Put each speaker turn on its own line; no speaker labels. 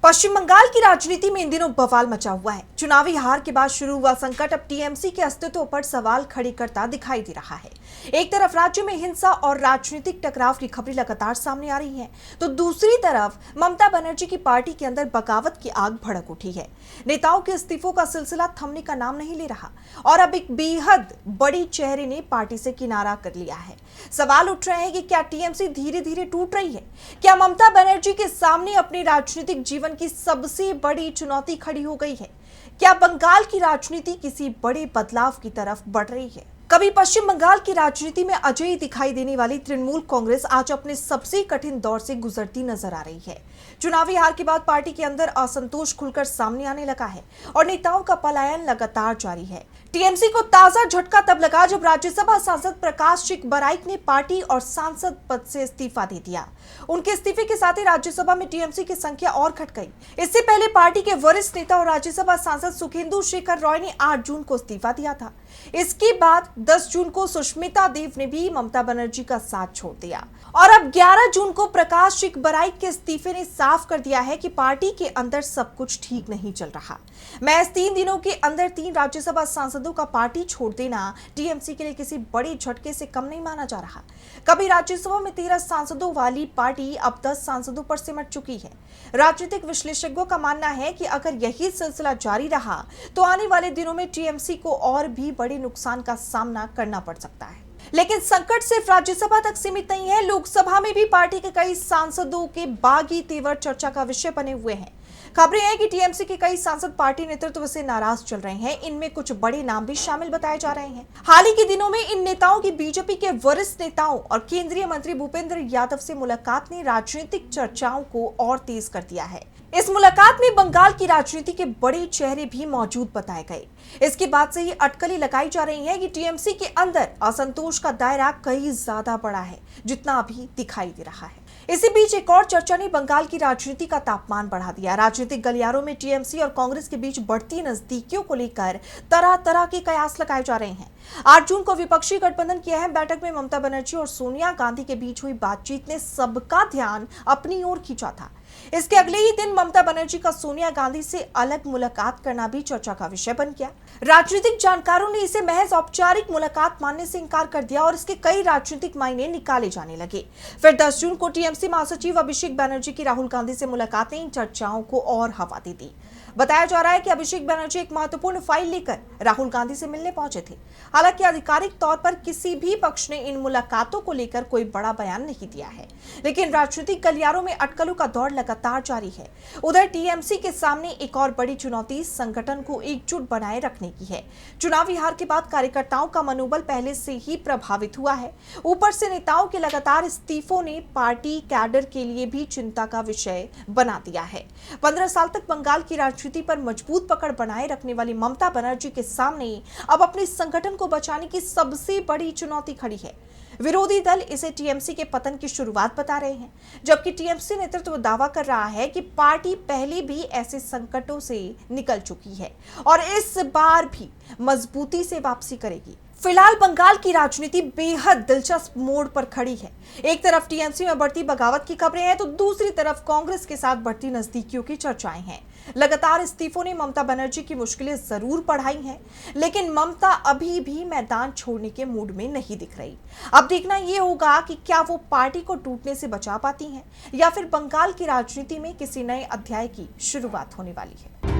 पश्चिम बंगाल की राजनीति में इन दिनों बवाल मचा हुआ है। चुनावी हार के बाद शुरू हुआ संकट अब टीएमसी के अस्तित्व पर सवाल खड़े करता दिखाई दे रहा है। एक तरफ राज्य में हिंसा और राजनीतिक टकराव की खबरें लगातार सामने आ रही हैं, तो दूसरी तरफ ममता बनर्जी की पार्टी के अंदर बगावत की आग भड़क उठी है। नेताओं के इस्तीफों का सिलसिला थमने का नाम नहीं ले रहा और अब एक बेहद बड़ी चेहरे ने पार्टी से किनारा कर लिया है। सवाल उठ रहे हैं कि क्या टीएमसी धीरे धीरे टूट रही है? क्या ममता बनर्जी के सामने अपने राजनीतिक जीवन की सबसे बड़ी चुनौती खड़ी हो गई है? क्या बंगाल की राजनीति किसी बड़े बदलाव की तरफ बढ़ रही है? कभी पश्चिम बंगाल की राजनीति में अजय दिखाई देने वाली तृणमूल कांग्रेस आज अपने सबसे कठिन दौर से गुजरती नजर आ रही है। चुनावी हार के बाद पार्टी के अंदर असंतोष खुलकर सामने आने लगा है और नेताओं का पलायन लगातार जारी है। टीएमसी को ताजा झटका तब लगा जब राज्यसभा सांसद प्रकाश सिंह बराइक ने पार्टी और सांसद पद से इस्तीफा दे दिया। उनके इस्तीफे के साथ ही राज्यसभा में टीएमसी की संख्या और घट गई। इससे पहले पार्टी के वरिष्ठ नेता और राज्यसभा सांसद सुखेंदु शेखर रॉय ने 8 जून को इस्तीफा दिया था। इसके बाद 10 जून को सुष्मिता देव ने भी ममता बनर्जी का साथ छोड़ दिया और अब 11 जून को प्रकाश सिंह बराइक के इस्तीफे ने साफ कर दिया है कि पार्टी के अंदर सब कुछ ठीक नहीं चल रहा। महज 3 दिनों के अंदर 3 राज्यसभा सांसदों का पार्टी छोड़ देना टीएमसी के लिए किसी बड़े झटके से कम नहीं माना जा रहा। कभी राज्यसभा में 13 सांसदों वाली पार्टी अब 10 सांसदों पर सिमट चुकी है। राजनीतिक विश्लेषकों का मानना है कि अगर यही सिलसिला जारी रहा तो आने वाले दिनों में टीएमसी को और भी बड़े नुकसान का सामना करना पड़ सकता है। लेकिन संकट सिर्फ राज्यसभा तक सीमित नहीं है। लोकसभा में भी पार्टी के कई सांसदों के बागी तेवर चर्चा का विषय बने हुए हैं। खबरें हैं कि टीएमसी के कई सांसद पार्टी नेतृत्व से नाराज चल रहे हैं। इनमें कुछ बड़े नाम भी शामिल बताए जा रहे हैं। हाल ही के दिनों में इन नेताओं की बीजेपी के वरिष्ठ नेताओं और केंद्रीय मंत्री भूपेंद्र यादव से मुलाकात ने राजनीतिक चर्चाओं को और तेज कर दिया है। इस मुलाकात में बंगाल की राजनीति के बड़े चेहरे भी मौजूद बताए गए। इसके बाद से ही अटकलें लगाई जा रही है कि टीएमसी के अंदर असंतोष का दायरा कहीं ज्यादा बड़ा है जितना अभी दिखाई दे रहा है। इसी बीच एक और चर्चा ने बंगाल की राजनीति का तापमान बढ़ा दिया। राजनीतिक गलियारों में टीएमसी और कांग्रेस के बीच बढ़ती नजदीकियों को लेकर तरह तरह के कयास लगाए जा रहे हैं। 8 जून को विपक्षी गठबंधन की अहम बैठक में ममता बनर्जी और सोनिया गांधी के बीच हुई बातचीत ने सबका ध्यान अपनी ओर खींचा था। इसके अगले ही दिन ममता बनर्जी का सोनिया गांधी से अलग मुलाकात करना भी चर्चा का विषय बन गया। राजनीतिक जानकारों ने इसे महज औपचारिक मुलाकात मानने से इनकार कर दिया और इसके कई राजनीतिक मायने निकाले जाने लगे। फिर 10 जून को टीएमसी महासचिव अभिषेक बनर्जी की राहुल गांधी से मुलाकात ने इन चर्चाओं को और हवा दे दी। बताया जा रहा है कि अभिषेक बनर्जी एक महत्वपूर्ण फाइल लेकर राहुल गांधी से मिलने पहुंचे थे। हालांकि आधिकारिक तौर पर किसी भी पक्ष ने इन मुलाकातों को लेकर कोई बड़ा बयान नहीं दिया है, लेकिन राजनीतिक गलियारों में अटकलों का दौर लगातार जारी है। उधर टीएमसी के सामने एक और बड़ी चुनौती संगठन को एकजुट बनाए रखने की है। चुनावी हार के बाद कार्यकर्ताओं का मनोबल पहले से ही प्रभावित हुआ है। ऊपर से नेताओं के लगातार इस्तीफों ने पार्टी कैडर के लिए भी चिंता का विषय बना दिया है। 15 साल तक बंगाल की राजनीति पर मजबूत पकड़ बनाए रखने वाली ममता बनर्जी के सामने अब अपने संगठन को बचाने की सबसे बड़ी चुनौती खड़ी है। विरोधी दल इसे टीएमसी के पतन की शुरुआत बता रहे हैं, जबकि टीएमसी नेतृत्व दावा कर रहा है कि पार्टी पहले भी ऐसे संकटों से निकल चुकी है और इस बार भी मजबूती से वापसी करेगी। फिलहाल बंगाल की राजनीति बेहद दिलचस्प मोड़ पर खड़ी है। एक तरफ टीएमसी में बढ़ती बगावत की खबरें हैं तो दूसरी तरफ कांग्रेस के साथ बढ़ती नजदीकियों की चर्चाएं हैं। लगातार इस्तीफों ने ममता बनर्जी की मुश्किलें जरूर बढ़ाई हैं, लेकिन ममता अभी भी मैदान छोड़ने के मूड में नहीं दिख रही। अब देखना यह होगा कि क्या वो पार्टी को टूटने से बचा पाती हैं या फिर बंगाल की राजनीति में किसी नए अध्याय की शुरुआत होने वाली है।